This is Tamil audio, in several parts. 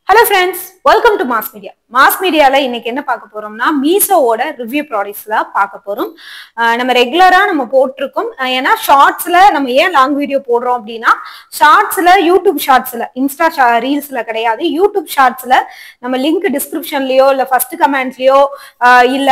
Hello friends, welcome to Mass Media. Mass Media la இன்னைக்கு என்ன பார்க்க போறோம்னா மீசோவோட ரிவ்யூ ப்ராடக்ட்ஸ் தான் பார்க்க போறோம். நம்ம ரெகுலரா நம்ம போட்டுருக்கோம். ஏன்னா ஷார்ட்ஸ்ல நம்ம ஏன் லாங் வீடியோ போடுறோம் அப்படின்னா ஷார்ட்ஸ்ல யூடியூப் ஷார்ட்ஸ்ல இன்ஸ்டா ரீல்ஸ்ல கிடையாது. யூடியூப் ஷார்ட்ஸ்ல நம்ம லிங்க் டிஸ்கிரிப்ஷன்லயோ இல்ல ஃபர்ஸ்ட் கமெண்ட்லயோ இல்ல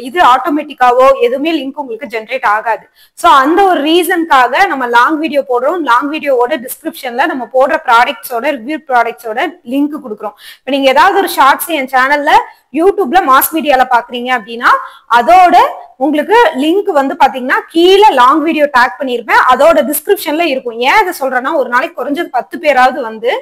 இது ஆட்டோமேட்டிக்காவோ எதுவுமே லிங்க் உங்களுக்கு ஜென்ரேட் ஆகாது. ஸோ அந்த ஒரு ரீசனுக்காக நம்ம லாங் வீடியோ போடுறோம். லாங் வீடியோவோட டிஸ்கிரிப்ஷன்ல நம்ம போடுற ப்ராடக்ட்ஸோட ரிவ்யூ ப்ராடக்ட்ஸோட லிங்க் கொடுக்குறோம். இப்ப நீங்க ஏதாவது ஒரு ஷார்ட்ஸ் என் சேனல்ல யூடியூப்ல மாஸ் மீடியால பாக்குறீங்க அப்படின்னா அதோட உங்களுக்கு லிங்க் வந்து பாத்தீங்கன்னா கீழே லாங் வீடியோ டேக் பண்ணிருப்பேன். அதோட டிஸ்கிரிப்ஷன்ல இருக்கும். ஏன் இதை சொல்றேன்னா ஒரு நாளைக்கு குறைஞ்சது 10 பேராவது வந்து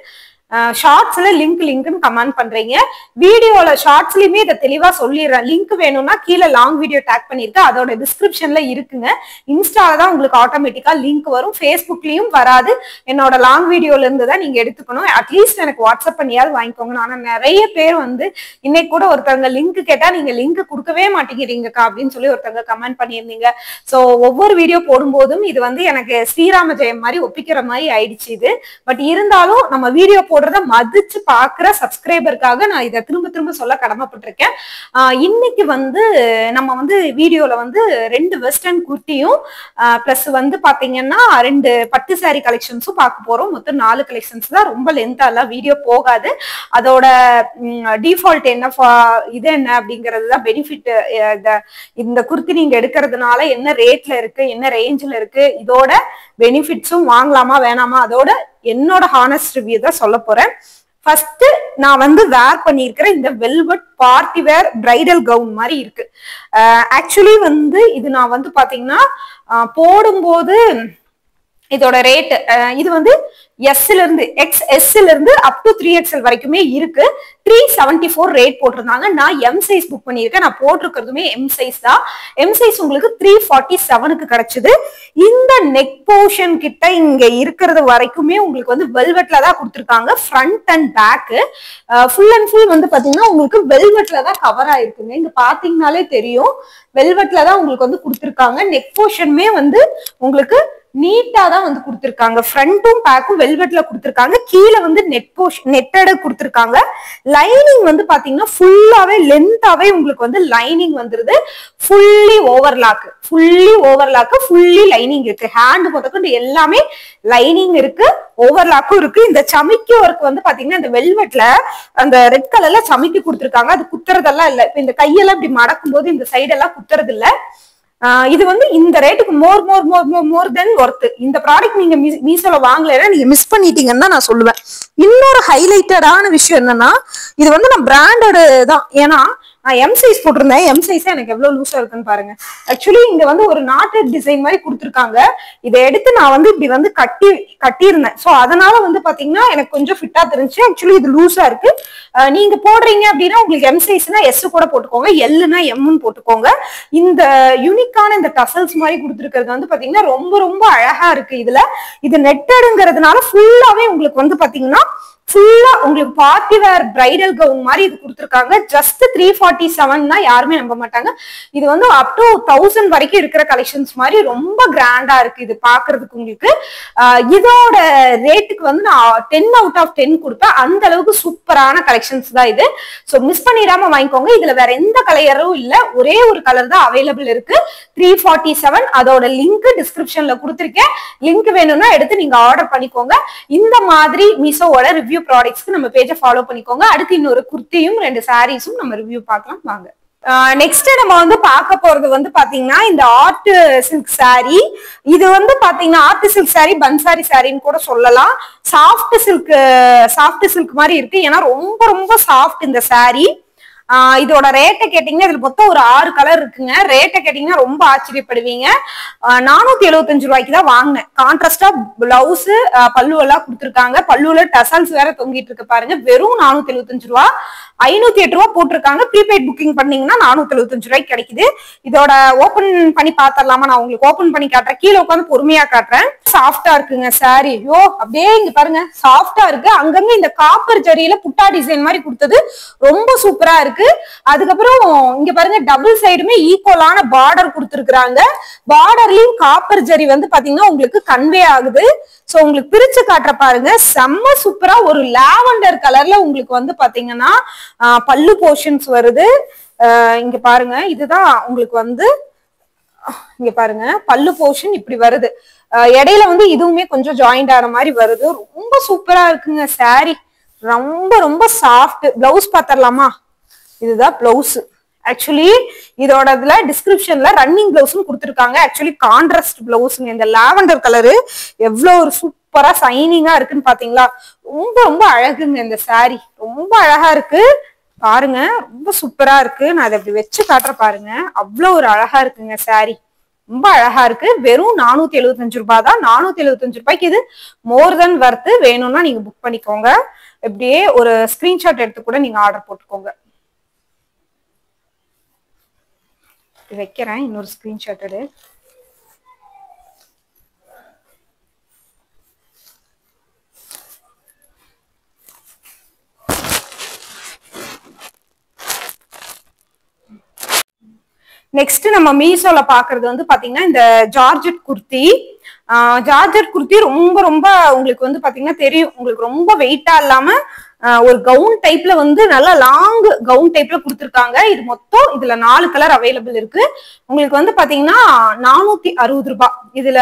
ஷார்ட்ஸ்ல லிங்க்னு கமெண்ட் பண்றீங்க. வீடியோல ஷார்ட்ஸ்லயுமே இதை தெளிவா சொல்லிடுறேன். லிங்க் வேணும்னா கீழே லாங் வீடியோ டேக் பண்ணிருக்கேன். அதோட டிஸ்கிரிப்ஷன்ல இருக்குங்க. இன்ஸ்டால தான் உங்களுக்கு ஆட்டோமேட்டிக்கா லிங்க் வரும். ஃபேஸ்புக்லயும் வராது. என்னோட லாங் வீடியோல இருந்து தான் நீங்க எடுத்துக்கணும். அட்லீஸ்ட் எனக்கு வாட்ஸ்அப் பண்ணியாவது வாங்கிக்கோங்க. ஆனா நிறைய பேர் வந்து இன்னைக்கு கூட ஒருத்தவங்க லிங்க் கேட்டா நீங்க லிங்க் கொடுக்கவே மாட்டேங்கிறீங்கக்கா அப்படின்னு சொல்லி ஒருத்தவங்க கமெண்ட் பண்ணியிருந்தீங்க. ஸோ ஒவ்வொரு வீடியோ போடும்போதும் இது வந்து எனக்கு ஸ்ரீராம ஜெயம் மாதிரி ஒப்பிக்கிற மாதிரி ஆயிடுச்சு இது. பட் இருந்தாலும் நம்ம வீடியோ போடுறத மதிச்சு பாக்குற சப்ஸ்கிரைபருக்காக நான் இதை திரும்ப திரும்ப சொல்ல கடமைப்பட்டிருக்கேன். இன்னைக்கு வந்து நம்ம வந்து வீடியோல வந்து 2 வெஸ்டர்ன் குர்த்தியும் பிளஸ் வந்து பாத்தீங்கன்னா 2 பட்டு சாரி கலெக்ஷன்ஸும் பார்க்க போறோம். மொத்தம் 4 கலெக்ஷன்ஸ் தான். ரொம்ப லென்த்தா எல்லாம் வீடியோ போகாது. அதோட டிஃபால்ட் என்ன இது என்ன அப்படிங்கறதுதான் பெனிஃபிட். இந்த குர்த்தி நீங்க எடுக்கிறதுனால என்ன ரேட்ல இருக்கு, என்ன ரேஞ்சில் இருக்கு, இதோட பெனிஃபிட்ஸும் வாங்கலாமா வேணாமா, அதோட என்னோட ஹானஸ்ட் ரிவ்யூ தான் சொல்ல போறேன். ஃபர்ஸ்ட் நான் வந்து வேர் பண்ணியிருக்கிற இந்த velvet party wear bridal gown மாதிரி இருக்கு. ஆக்சுவலி வந்து இது நான் வந்து பாத்தீங்கன்னா போடும்போது இதோட ரேட் இது வந்து எஸ்ல இருந்து XS இருந்து அப் டு 3XL வரைக்குமே இருக்கு. 374 ரேட் போட்டிருந்தாங்க. நான் எம் சைஸ் புக் பண்ணியிருக்கேன். நான் போட்டிருக்கிறதுமே எம் சைஸ் தான். எம் சைஸ் உங்களுக்கு 347க்கு கிடைச்சது. இந்த நெக் போர்ஷன் கிட்ட இங்க இருக்கிறது வரைக்குமே உங்களுக்கு வந்து வெல்வெட்ல தான் கொடுத்துருக்காங்க. Front and back full and full வந்து பாத்தீங்கன்னா உங்களுக்கு வெல்வெட்ல தான் கவர் ஆயிருக்குங்க. இங்க பாத்தீங்கன்னாலே தெரியும் வெல்வெட்ல தான் உங்களுக்கு வந்து கொடுத்துருக்காங்க. நெக் போர்ஷனுமே வந்து உங்களுக்கு நீட்டா தான் வந்து கொடுத்துருக்காங்க. ஃப்ரண்ட்டும் பேக்கும் வெல்வெட்ல கொடுத்துருக்காங்க. கீழே வந்து நெட்டட கொடுத்துருக்காங்க. லைனிங் வந்து பாத்தீங்கன்னா ஃபுல்லாவே லென்த்தாவே உங்களுக்கு வந்து லைனிங் வந்துருது. ஃபுல்லி ஓவர்லாக் ஃபுல்லி லைனிங் இருக்கு. ஹேண்ட் முதற்கொண்டு எல்லாமே லைனிங் இருக்கு, ஓவர்லாக்கும் இருக்கு. இந்த சமிக்கி ஒர்க் வந்து பாத்தீங்கன்னா இந்த வெல்வெட்ல அந்த ரெட் கலர்ல சமிக்கி கொடுத்துருக்காங்க. அது குத்துறதெல்லாம் இல்ல. இப்ப இந்த கையெல்லாம் இப்படி மடக்கும் போது இந்த சைடெல்லாம் குத்துறது இல்ல. இது வந்து இந்த ரேட்டுக்கு மோர் தென் ஒர்த். இந்த ப்ராடக்ட் நீங்க மீசோல வாங்கலைன்னா நீங்க மிஸ் பண்ணிட்டீங்கன்னு நான் சொல்லுவேன். இன்னொரு ஹைலைட்டடான விஷயம் என்னன்னா இது வந்து நான் பிராண்டட் தான். ஏன்னா நான் எம் சைஸ் போட்டிருந்தேன். எம் சைஸ் எனக்கு எவ்வளவு லூஸா இருக்குன்னு பாருங்க. ஆக்சுவலி இங்க வந்து ஒரு நாட்டட் டிசைன் மாதிரி கொடுத்துருக்காங்க. இதை எடுத்து நான் வந்து இப்படி வந்து கட்டியிருந்தேன். ஸோ அதனால வந்து பாத்தீங்கன்னா எனக்கு கொஞ்சம் ஃபிட்டா தெரிஞ்சு. ஆக்சுவலி இது லூஸா இருக்கு. நீங்க போடுறீங்க அப்படின்னா உங்களுக்கு எம் சைஸ்னா எஸ் கூட போட்டுக்கோங்க, எல்லுனா எம்னு போட்டுக்கோங்க. இந்த யூனிக்கான இந்த டசல்ஸ் மாதிரி கொடுத்துருக்கிறது வந்து பாத்தீங்கன்னா ரொம்ப ரொம்ப அழகா இருக்கு. இதுல இது நெட்டடுங்கிறதுனால ஃபுல்லாவே உங்களுக்கு வந்து பாத்தீங்கன்னா ஃபுல்லா உங்களுக்கு பார்ட்டி வேர் பிரைடல் கவுன் மாதிரி இது கொடுத்துருக்காங்க. ஜஸ்ட் 347 யாருமே நம்ப மாட்டாங்க. இது வந்து அப் டு 1000 வரைக்கும் இருக்கிற கலெக்ஷன்ஸ் மாதிரி ரொம்ப கிராண்டா இருக்கு இது பாக்குறதுக்கு. உங்களுக்கு இதோட ரேட்டுக்கு வந்து நான் 10 அவுட் ஆஃப் 10 கொடுப்பேன். அந்த அளவுக்கு சூப்பரான கலெக்ஷன்ஸ் தான் இது. ஸோ மிஸ் பண்ணிடாம வாங்கிக்கோங்க. இதுல வேற எந்த கலரும் இல்ல, ஒரே ஒரு கலர் தான் அவைலபிள் இருக்கு. 347 அதோட லிங்க் டிஸ்கிரிப்ஷன்ல கொடுத்துருக்கேன். லிங்க் வேணும்னா எடுத்து நீங்க ஆர்டர் பண்ணிக்கோங்க. இந்த மாதிரி மீசோவோட ரிவ்யூ ப்ராடக்ட்ஸ்க்கு நம்ம பேஜை ஃபாலோ பண்ணிக்கோங்க. அடுத்து இன்னொரு குர்த்தியும் 2 சாரீஸும் நம்ம ரிவ்யூ பார்க்கலாம் வாங்க. நெக்ஸ்ட் நம்ம வந்து பார்க்க போறது வந்து பாத்தீங்கன்னா இந்த ஆர்ட் சில்க் சாரி. இது வந்து பாத்தீங்கன்னா ஆர்ட் சில்க் சாரி, பன்சாரி சாரின்னு கூட சொல்லலாம். சாஃப்ட் சில்க் மாதிரி இருக்கு. ஏன்னா ரொம்ப ரொம்ப சாஃப்ட் இந்த சாரி. இதோட ரேட்டை கேட்டீங்கன்னா இதுல மொத்தம் ஒரு 6 கலர் இருக்குங்க. ரேட்டை கேட்டீங்கன்னா ரொம்ப ஆச்சரியப்படுவீங்க. 475 ரூபாய்க்கு தான் வாங்கினேன். கான்ட்ராஸ்டா பிளவுஸ் பல்லு எல்லாம் கொடுத்துருக்காங்க. பல்லுல டசல்ஸ் வேற தொங்கிட்டு இருக்கு பாருங்க. வெறும் 475 ரூபா. 508 ரூபாய் போட்டிருக்காங்க. ப்ரீபெய்ட் புக்கிங் பண்ணீங்கன்னா 475 ரூபாய்க்கு கிடைக்குது. இதோட ஓபன் பண்ணி பாத்திரலாமா? நான் உங்களுக்கு ஓபன் பண்ணி காட்டுறேன். கீழே உட்காந்து பொறுமையா காட்டுறேன். சாஃப்டா இருக்குங்க சாரி. ஐயோ அப்படியே இங்க பாருங்க சாஃப்டா இருக்கு. அங்கங்க இந்த காப்பர் ஜரியில புட்டா டிசைன் மாதிரி கொடுத்தது ரொம்ப சூப்பரா இருக்கு. அதுக்கப்புறம் இங்க பாருங்க டபுள் சைடுமே ஈக்குவலான பார்டர் கொடுத்துருக்காங்க. பார்டர்லயும் காப்பர் ஜரி வந்து பாத்தீங்கன்னா உங்களுக்கு கன்வே ஆகுது. சோ உங்களுக்கு பிரிச்சு காட்டுற பாருங்க செம்ம சூப்பரா ஒரு லாவெண்டர் கலர்ல உங்களுக்கு வந்து பாத்தீங்கன்னா பல்லு போர்ஷன்ஸ் வருது. இங்க பாருங்க இதுதான் உங்களுக்கு வந்து இங்க பாருங்க பல்லு போர்ஷன் இப்படி வருது. இடையில வந்து இதுவுமே கொஞ்சம் ஜாயிண்ட் ஆன மாதிரி வருது. ரொம்ப சூப்பரா இருக்குங்க சாரி. ரொம்ப ரொம்ப சாஃப்ட். பிளவுஸ் பாத்திரலாமா? இதுதான் பிளவுஸ். ஆக்சுவலி இதோட இதுல டிஸ்கிரிப்ஷன்ல ரன்னிங் பிளவுஸ்னு கொடுத்துருக்காங்க. ஆக்சுவலி கான்ட்ராஸ்ட் பிளவுஸ்ங்க. இந்த லாவெண்டர் கலரு எவ்வளவு ஒரு சூப்பரா சைனிங்கா இருக்குன்னு பாத்தீங்களா? ரொம்ப ரொம்ப அழகுங்க இந்த சாரி. ரொம்ப அழகா இருக்கு பாருங்க. ரொம்ப சூப்பரா இருக்கு. நான் அதை இப்படி வச்சு காட்டுற பாருங்க. அவ்வளவு ஒரு அழகா இருக்குங்க சாரி. ரொம்ப அழகா இருக்கு. வெறும் 475 ரூபாய் தான். 475 ரூபாய்க்கு இது மோர் தென் வர்த். வேணும்னா நீங்க புக் பண்ணிக்கோங்க. இப்படியே ஒரு ஸ்கிரீன்ஷாட் எடுத்து கூட நீங்க ஆர்டர் போட்டுக்கோங்க. வைக்கிறேன் இன்னொரு ஸ்கிரீன்ஷாட் எடு. நெக்ஸ்ட் நம்ம மீஷோல பாக்குறது வந்து பாத்தீங்கன்னா இந்த ஜார்ஜெட் குர்த்தி. ஜார்ஜெட் குர்த்தி ரொம்ப ரொம்ப உங்களுக்கு வந்து பாத்தீங்கன்னா தெரியும். உங்களுக்கு ரொம்ப வெயிட்டா இல்லாம ஒரு கவுன் டைப்ல வந்து நல்லா லாங் கவுன் டைப்ல கொடுத்துருக்காங்க. இது மொத்தம் இதுல 4 கலர் அவைலபிள் இருக்கு. உங்களுக்கு வந்து பாத்தீங்கன்னா 460 ரூபாய். இதுல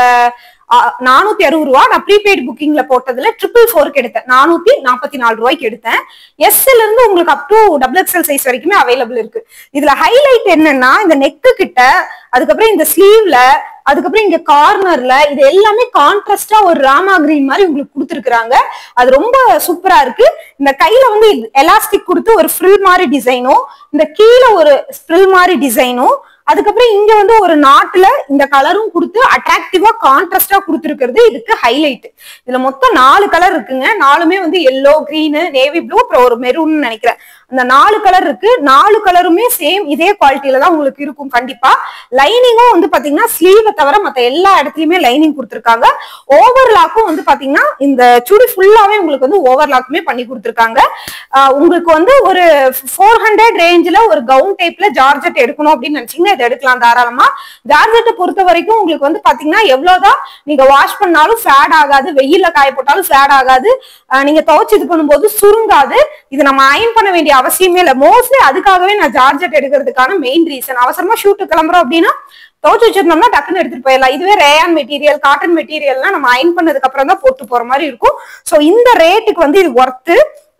460 ரூபாய். நான் ப்ரீபெய்ட் புக்கிங்ல போட்டதுல 444 எடுத்தேன். 444 ரூபாய்க்கு எடுத்தேன். எஸ்ல இருந்து உங்களுக்கு அப் டு XXL சைஸ் வரைக்குமே அவைலபிள் இருக்கு. இதுல ஹைலைட் என்னன்னா இந்த நெக்கு கிட்ட, அதுக்கப்புறம் இந்த ஸ்லீவ்ல, அதுக்கப்புறம் இங்க கார்னர்ல இது எல்லாமே கான்ட்ராஸ்டா ஒரு ராமா கிரீன் மாதிரி உங்களுக்கு கொடுத்துருக்காங்க. அது ரொம்ப சூப்பரா இருக்கு. இந்த கையில வந்து எலாஸ்டிக் கொடுத்து ஒரு ஃப்ரில் மாதிரி டிசைனும், இந்த கீழே ஒரு ஃப்ரில் மாதிரி டிசைனும், அதுக்கப்புறம் இங்க வந்து ஒரு நாட்டுல இந்த கலரும் கொடுத்து அட்ராக்டிவா கான்ட்ராஸ்டா கொடுத்துருக்கிறது இதுக்கு ஹைலைட். இதுல மொத்தம் 4 கலர் இருக்குங்க. 4மே வந்து எல்லோ, கிரீனு, நேவி ப்ளூ, அப்புறம் ஒரு மெரூன் நினைக்கிறேன். அந்த 4 கலர் இருக்கு. 4 கலருமே சேம் இதே குவாலிட்டியில தான் உங்களுக்கு இருக்கும் கண்டிப்பா. லைனிங்கும் வந்து பாத்தீங்கன்னா ஸ்லீவை தவிர மத்த எல்லா இடத்துலயுமே லைனிங் கொடுத்துருக்காங்க. ஓவர்லாக்கும் வந்து பாத்தீங்கன்னா இந்த சுடி ஃபுல்லாவே உங்களுக்கு வந்து ஓவர்லாக்குமே பண்ணி கொடுத்துருக்காங்க. உங்களுக்கு வந்து ஒரு 400 ரேஞ்சில ஒரு கவுன் டைப்ல ஜார்ஜெட் எடுக்கணும் அப்படின்னு நினைச்சீங்கன்னா இதை எடுக்கலாம் தாராளமா. ஜார்ஜெட்டை பொறுத்த வரைக்கும் உங்களுக்கு வந்து பாத்தீங்கன்னா எவ்வளவுதான் நீங்க வாஷ் பண்ணாலும் ஃபேட் ஆகாது, வெயில காய போட்டாலும் ஃபேட் ஆகாது, நீங்க துவைச்சு இது பண்ணும்போது சுருங்காது. இது நம்ம அயன் பண்ண வேண்டிய அவசியமே இல்லை. மோஸ்ட்லி அதுக்காகவே நான் ஜார்ஜெட் எடுக்கிறதுக்கான மெயின் ரீசன். அவசரமா ஷூட்டு கிளம்புறோம் அப்படின்னா துவைச்சு வச்சிருந்தோம்னா டக்குன்னு எடுத்துட்டு போயிடலாம். இதுவே ரேயான் மெட்டீரியல், காட்டன் மெட்டீரியல்னா நம்ம அயன் பண்ணதுக்கு அப்புறம் தான் போட்டு போற மாதிரி இருக்கும். சோ இந்த ரேட்டுக்கு வந்து இது ஒர்த்து.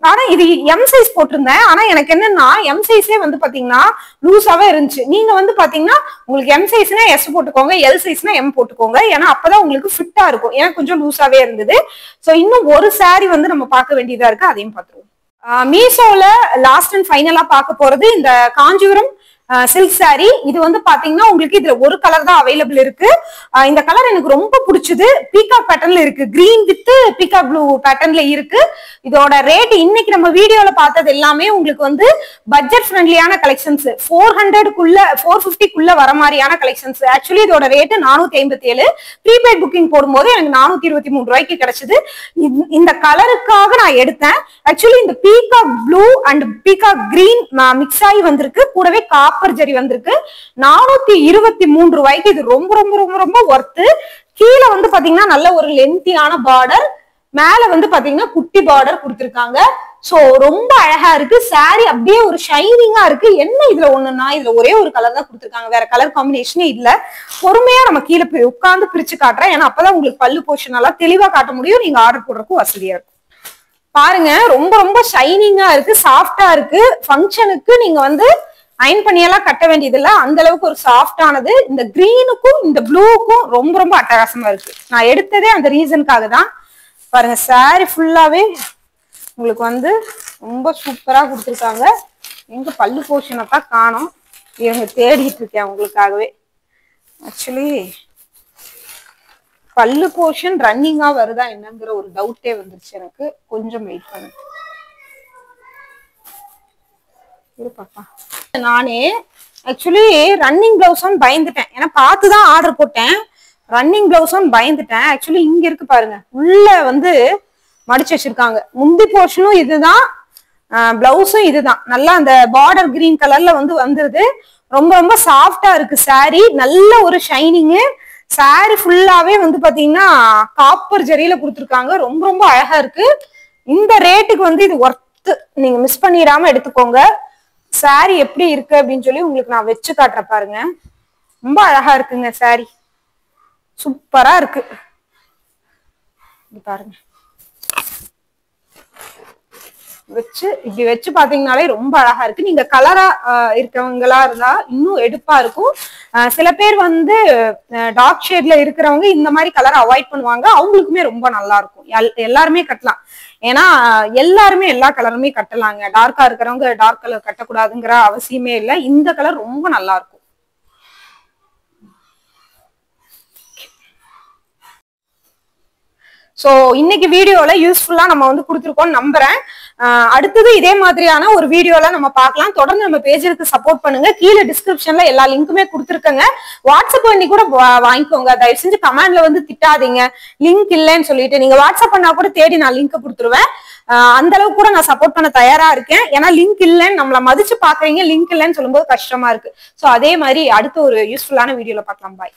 ஆனா இது எம் சைஸ் போட்டிருந்தேன். ஆனா எனக்கு என்னன்னா எம் சைஸே வந்து பாத்தீங்கன்னா லூஸாவே இருந்துச்சு. நீங்க வந்து பாத்தீங்கன்னா உங்களுக்கு எம் சைஸ்னா எஸ் போட்டுக்கோங்க, எல் சைஸ்னா எம் போட்டுக்கோங்க. ஏன்னா அப்பதான் உங்களுக்கு ஃபிட்டா இருக்கும். எனக்கு கொஞ்சம் லூஸாவே இருந்தது. சோ இன்னும் ஒரு சாரி வந்து நம்ம பார்க்க வேண்டியதா இருக்கு. அதையும் பார்த்துருவோம். மீஷோல லாஸ்ட் அண்ட் ஃபைனலா பார்க்க போறது இந்த காஞ்சிபுரம் சில்க் சாரி. இது வந்து பாத்தீங்கன்னா உங்களுக்கு இதுல ஒரு கலர் தான் அவைலபிள் இருக்கு. இந்த கலர் எனக்கு ரொம்ப பிடிச்சது. பீகாக் பேட்டர்ன்ல இருக்கு. கிரீன் வித் பீகாக் ப்ளூ பேட்டர்ன்ல இருக்கு. இதோட ரேட் இன்னைக்கு நம்ம வீடியோல பார்த்தது எல்லாமே உங்களுக்கு வந்து பட்ஜெட் ஃப்ரெண்ட்லியான கலெக்ஷன்ஸ். 400க்குள்ள 450க்குள்ள வர மாதிரியான கலெக்ஷன்ஸ். ஆக்சுவலி இதோட ரேட் 457. ப்ரீபெய்ட் புக்கிங் போடும்போது எனக்கு 423 ரூபாய்க்கு கிடைச்சது. இந்த கலருக்காக நான் எடுத்தேன். ஆக்சுவலி இந்த peacock blue and peacock green mix ஆகி வந்திருக்கு. கூடவே காப்பர் ஜரி வந்திருக்கு. 423 ரூபாய்க்கு இது ரொம்ப ரொம்ப ரொம்ப ரொம்ப ஒர்த்து. கீழே வந்து பாத்தீங்கன்னா நல்ல ஒரு லென்த்தியான பார்டர், மேல வந்து பாத்தீங்கன்னா குட்டி பார்டர் கொடுத்திருக்காங்க. சோ ரொம்ப அழகா இருக்கு சாரி. அப்படியே ஒரு ஷைனிங்கா இருக்கு. என்ன இதுல ஒண்ணுன்னா இதுல ஒரே ஒரு கலர் தான் கொடுத்திருக்காங்க. வேற கலர் காம்பினேஷனே இல்ல. பொறுமையா நம்ம கீழே உட்கார்ந்து பிரிச்சு காட்டுறேன். ஏன்னா அப்பதான் உங்களுக்கு பல்லு போர்ஷன் எல்லாம் தெளிவா காட்ட முடியும். நீங்க ஆர்டர் போடுறதுக்கும் வசதியா இருக்கும். பாருங்க ரொம்ப ரொம்ப ஷைனிங்கா இருக்கு, சாஃப்டா இருக்கு. ஃபங்க்ஷனுக்கு நீங்க வந்து அயன் பண்ணியெல்லாம் கட்ட வேண்டியது இல்ல. அந்த அளவுக்கு ஒரு சாஃப்டானது. இந்த கிரீனுக்கும் இந்த ப்ளூக்கும் ரொம்ப ரொம்ப அட்டகாசமா இருக்கு. நான் எடுத்ததே அந்த ரீசனுக்காக தான். பாருங்க சாரி ஃபுல்லாவே உங்களுக்கு வந்து ரொம்ப சூப்பரா கொடுத்துருக்காங்க. எங்க பல்லு போர்ஷனை தான் காணோம். இவங்க தேடிட்டு இருக்கேன் உங்களுக்காகவே. ஆக்சுவலி பல்லு போர்ஷன் ரன்னிங்கா வருதா என்னங்கிற ஒரு டவுட்டே வந்துருச்சு எனக்கு. கொஞ்சம் வெயிட் பண்ணுங்க. இருப்பாப்பா. நானே ஆக்சுவலி ரன்னிங் பிளவுஸும் பயந்துட்டேன், ஏன்னா பார்த்துதான் ஆர்டர் போட்டேன். ரன்னிங் பிளவுஸும் பயந்துட்டேன். ஆக்சுவலி இங்க இருக்கு பாருங்க, உள்ள வந்து மடிச்சு வச்சிருக்காங்க. முந்தி போர்ஷனும் இதுதான், பிளவுஸும் இதுதான். நல்லா அந்த பார்டர் கிரீன் கலர்ல வந்து வந்துருது. ரொம்ப ரொம்ப சாஃப்டா இருக்கு சாரி, நல்ல ஒரு ஷைனிங்கு. சாரி ஃபுல்லாவே வந்து பாத்தீங்கன்னா காப்பர் ஜரியில கொடுத்துருக்காங்க. ரொம்ப ரொம்ப அழகா இருக்கு. இந்த ரேட்டுக்கு வந்து இது ஒர்த்து, நீங்க மிஸ் பண்ணிடாம எடுத்துக்கோங்க. சாரி எப்படி இருக்கு அப்படின்னு சொல்லி உங்களுக்கு நான் வச்சு காட்டுறேன் பாருங்க. ரொம்ப அழகா இருக்குங்க சாரி, சூப்பரா இருக்கு. பாருங்க, வச்சு இப்படி வச்சு பாத்தீங்கன்னாலே ரொம்ப அழகா இருக்கு. நீங்க கலரா இருக்கவங்களா இருந்தா இன்னும் எடுப்பா இருக்கும். சில பேர் வந்து டார்க் ஷேட்ல இருக்கிறவங்க இந்த மாதிரி கலர் அவாய்ட் பண்ணுவாங்க, அவங்களுக்குமே ரொம்ப நல்லா இருக்கும். எல்லாருமே கட்டலாம், ஏன்னா எல்லாருமே எல்லா கலருமே கட்டலாங்க. டார்க்கா இருக்கிறவங்க டார்க் கலர் கட்டக்கூடாதுங்கிற அவசியமே இல்லை. இந்த கலர் ரொம்ப நல்லா இருக்கும். சோ இன்னைக்கு வீடியோல யூஸ்ஃபுல்லா நம்ம வந்து கொடுத்துருக்கோம் நம்புறேன். அடுத்தது இதே மாதிரியான ஒரு வீடியோல நம்ம பார்க்கலாம். தொடர்ந்து நம்ம பேஜுக்கு சப்போர்ட் பண்ணுங்க. கீழே டிஸ்கிரிப்ஷன்ல எல்லா லிங்க்குமே கொடுத்துருக்கேங்க. வாட்ஸ்அப் பண்ணி கூட வாங்கிக்கோங்க. தயவு செஞ்சு கமெண்ட்ல வந்து திட்டாதீங்க லிங்க் இல்லைன்னு சொல்லிட்டு. நீங்க வாட்ஸ்அப் பண்ணா கூட தேடி நான் லிங்க் கொடுத்துருவேன். அந்த அளவுக்கு கூட நான் சப்போர்ட் பண்ண தயாரா இருக்கேன். ஏன்னா லிங்க் இல்லைன்னு நம்மள மதிச்சு பாக்குறீங்க, லிங்க் இல்லைன்னு சொல்லும்போது கஷ்டமா இருக்கு. சோ அதே மாதிரி அடுத்த ஒரு யூஸ்ஃபுல்லான வீடியோல பார்க்கலாம். பாய்.